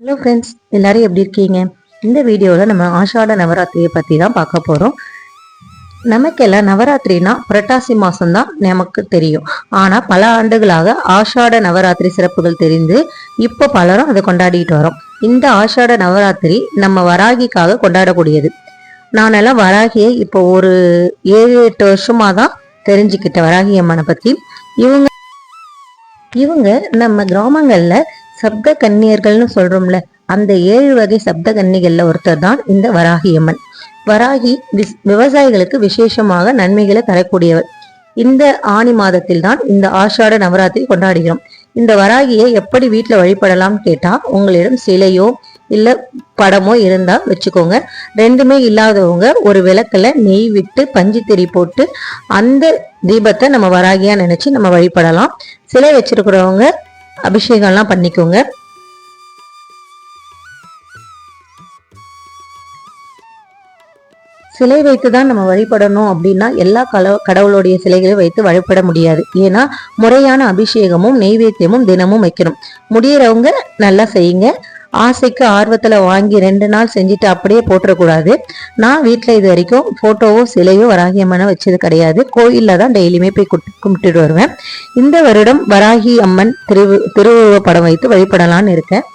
Hello friends, எல்லாரும் எப்படி இருக்கீங்க? இந்த வீடியோவில் நம்ம ஆஷாட நவராத்திரியை பற்றி தான் பார்க்க போகிறோம். நமக்கெல்லாம் நவராத்திரினா புரட்டாசி மாதம்தான் நமக்கு தெரியும். ஆனால் பல ஆண்டுகளாக ஆஷாட நவராத்திரி சிறப்புகள் தெரிந்து இப்போ பலரும் அதை கொண்டாடிட்டு வரோம். இந்த ஆஷாட நவராத்திரி நம்ம வராகிக்காக கொண்டாடக்கூடியது. நானெல்லாம் வராகியை இப்போ ஒரு 7-8 வருஷமாக தான் தெரிஞ்சுக்கிட்டேன் வராகி அம்மனை பற்றி. இவங்க நம்ம கிராமங்களில் சப்த கன்னியர்கள்னு சொல்றோம்ல, அந்த 7 வகை சப்த கன்னிகள்ல ஒருத்தர் தான் இந்த வராகி அம்மன். வராகி விவசாயிகளுக்கு விசேஷமாக நன்மைகளை தரக்கூடியவர். இந்த ஆணி மாதத்தில் தான் இந்த ஆஷாட நவராத்திரி கொண்டாடுகிறோம். இந்த வராகியை எப்படி வீட்டுல வழிபடலாம்னு கேட்டா, உங்களிடம் சிலையோ இல்ல படமோ இருந்தா வச்சுக்கோங்க. ரெண்டுமே இல்லாதவங்க ஒரு விளக்குல நெய் விட்டு பஞ்சு திரி போட்டு அந்த தீபத்தை நம்ம வராகியா நினைச்சு நம்ம வழிபடலாம். சிலை வச்சிருக்கிறவங்க அபிஷேகம்லாம் பண்ணிக்கோங்க. சிலை வைத்துதான் நம்ம வழிபடணும் அப்படின்னா எல்லா கடவுளுடைய சிலைகளையும் வைத்து வழிபட முடியாது. ஏன்னா முறையான அபிஷேகமும் நெய்வேத்தியமும் தினமும் வைக்கணும். முடியறவங்க நல்லா செய்யுங்க. ஆசைக்கு ஆர்வத்துல வாங்கி 2 நாள் செஞ்சுட்டு அப்படியே போட்டுறக்கூடாது. நான் வீட்டுல இது வரைக்கும் போட்டோவோ சிலையோ வராகி அம்மனை வச்சது கிடையாது. கோயில்ல தான் டெய்லியுமே போய் கும்பிட்டுட்டு வருவேன். இந்த வருடம் வராகி அம்மன் திருவுருவ படம் வைத்து வழிபடலான்னு இருக்கேன்.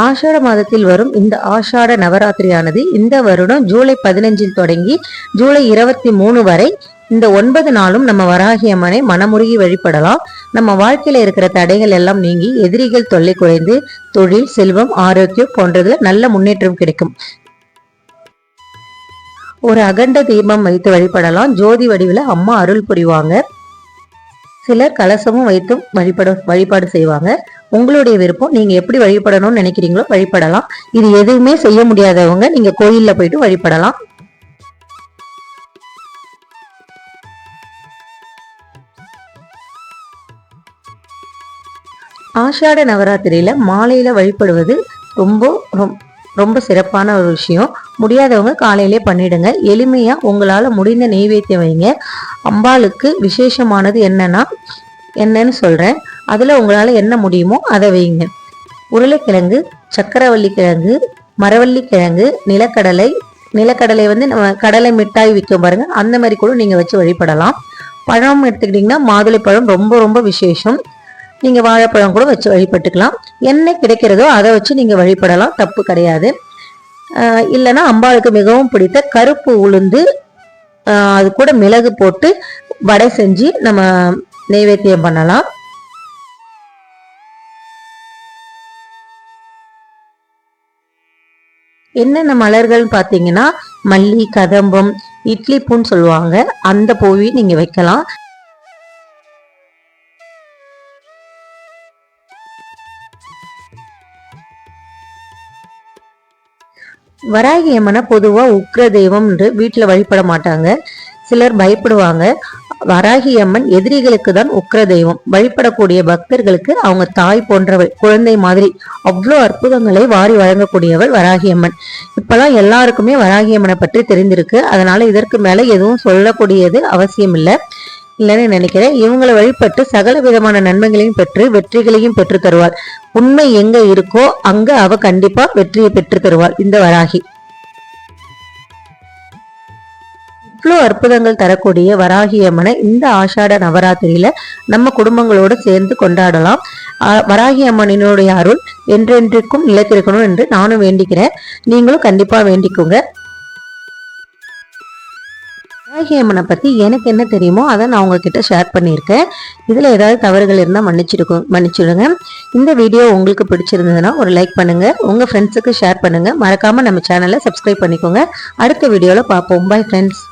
ஆஷாட மாதத்தில் வரும் இந்த ஆஷாட நவராத்திரியானது இந்த வருடம் ஜூலை 15 தொடங்கி ஜூலை 23 வரை இந்த 9 நாளும் நம்ம வராகி அம்மனை மனமுருகி வழிபடலாம். நம்ம வாழ்க்கையில இருக்கிற தடைகள் எல்லாம் நீங்கி எதிரிகள் தொல்லை குறைந்து தொழில், செல்வம், ஆரோக்கியம் போன்றதுல நல்ல முன்னேற்றம் கிடைக்கும். ஒரு அகண்ட தீபம் வைத்து வழிபடலாம். ஜோதி வடிவில் அம்மா அருள் புரிவாங்க. சிலர் கலசமும் வைத்தும் வழிபாடு செய்வாங்க. உங்களுடைய விருப்பம். நீங்க எப்படி வழிபடணும்னு நினைக்கிறீங்களோ வழிபடலாம். இது எதுவுமே செய்ய முடியாதவங்க நீங்க கோயில்ல போயிட்டு வழிபடலாம். ஆஷாட நவராத்திரியில மாலையில வழிபடுவது ரொம்ப சிறப்பான ஒரு விஷயம். முடியாதவங்க காலையிலே பண்ணிடுங்க. எளிமையா உங்களால முடிந்த நெய்வேத்தியம் வைங்க. அம்பாளுக்கு விசேஷமானது என்னன்னு சொல்றேன். அதுல உங்களால என்ன முடியுமோ அதை வைங்க. உருளைக்கிழங்கு, சக்கரவள்ளி கிழங்கு, மரவள்ளி கிழங்கு, நிலக்கடலை நம்ம கடலை மிட்டாய் விற்கும் பாருங்க, அந்த மாதிரி கூட நீங்க வச்சு வழிபடலாம். பழம் எடுத்துக்கிட்டீங்கன்னா மாதுளை பழம் ரொம்ப ரொம்ப விசேஷம். நீங்க வாழைப்பழம் கூட வச்சு வழிபட்டுக்கலாம். என்ன கிடைக்கிறதோ அதை வச்சு நீங்க வழிபடலாம், தப்பு கிடையாது. இல்லைன்னா அம்பாளுக்கு மிகவும் பிடித்த கருப்பு உளுந்து அது கூட மிளகு போட்டு வடை செஞ்சு நம்ம நைவேத்தியம் பண்ணலாம். என்னென்ன மலர்கள் பார்த்தீங்கன்னா மல்லி, கதம்பம், இட்லி பூன்னு சொல்லுவாங்க, அந்த பூவி நீங்க வைக்கலாம். வராகி அம்மனை பொதுவா உக்ர தெய்வம் என்று வீட்டுல வழிபட மாட்டாங்க. சிலர் பயப்படுவாங்க. வராகி அம்மன் எதிரிகளுக்கு தான் உக்ர தெய்வம். வழிபடக்கூடிய பக்தர்களுக்கு அவங்க தாய் போன்றவள், குழந்தை மாதிரி. அவ்வளோ அற்புதங்களை வாரி வழங்கக்கூடியவள் வராகி அம்மன். இப்பெல்லாம் எல்லாருக்குமே வராகி அம்மனை பற்றி தெரிந்திருக்கு. அதனால இதற்கு மேல எதுவும் சொல்லக்கூடியது அவசியம் இல்லைன்னு நினைக்கிறேன். இவங்களை வழிபட்டு சகல விதமான நன்மைகளையும் பெற்று வெற்றிகளையும் பெற்று தருவாள். உண்மை எங்க இருக்கோ அங்க அவ கண்டிப்பா வெற்றியை பெற்று தருவாள் இந்த வராகி. இவ்வளோ அற்புதங்கள் தரக்கூடிய வராகி அம்மனை இந்த ஆஷாட நவராத்திரியில நம்ம குடும்பங்களோடு சேர்ந்து கொண்டாடலாம். வராகி அம்மனினுடைய அருள் என்றென்றைக்கும் நிலைத்திருக்கணும் என்று நானும் வேண்டிக்கிறேன். நீங்களும் கண்டிப்பா வேண்டிக்கோங்க. வராகி அம்மனை பத்தி எனக்கு என்ன தெரியுமோ அதை நான் உங்ககிட்ட ஷேர் பண்ணியிருக்கேன். இதுல ஏதாவது தவறுகள் இருந்தால் மன்னிச்சிடுங்க. இந்த வீடியோ உங்களுக்கு பிடிச்சிருந்ததுன்னா ஒரு லைக் பண்ணுங்க, உங்க ஃப்ரெண்ட்ஸுக்கு ஷேர் பண்ணுங்க. மறக்காம நம்ம சேனலை சப்ஸ்கிரைப் பண்ணிக்கோங்க. அடுத்த வீடியோல பார்ப்போம். Bye friends.